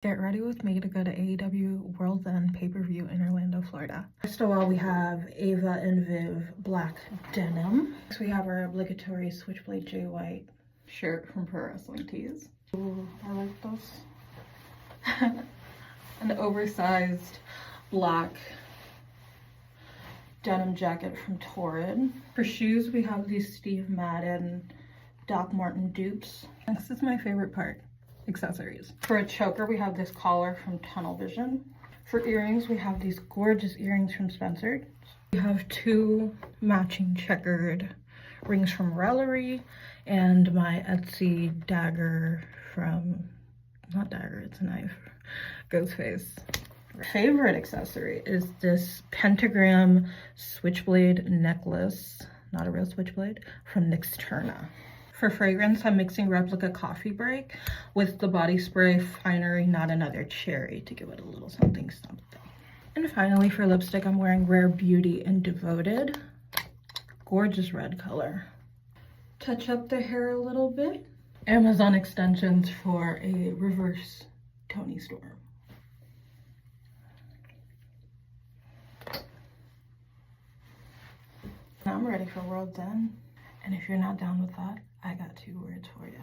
Get ready with me to go to AEW World's End pay-per-view in Orlando, Florida. First of all, we have Ava and Viv black denim. Next, we have our obligatory Switchblade Jay White shirt from Pro Wrestling Tees. Ooh, I like those. An oversized black denim jacket from Torrid. For shoes, we have these Steve Madden Doc Marten dupes. This is my favorite part. Accessories. For a choker, we have this collar from Tunnel Vision. For earrings, we have these gorgeous earrings from Spencer. We have two matching checkered rings from Rellery and my Etsy dagger from, not dagger, it's a knife, Ghostface. Favorite accessory is this pentagram switchblade necklace, not a real switchblade, from Nixturna. For fragrance, I'm mixing Replica Coffee Break with the body spray Finery Not Another Cherry to give it a little something something. And finally, for lipstick, I'm wearing Rare Beauty in Devoted. Gorgeous red color. Touch up the hair a little bit. Amazon extensions for a reverse Tony Storm. Now I'm ready for World's End. And if you're not down with that, I got 2 words for you.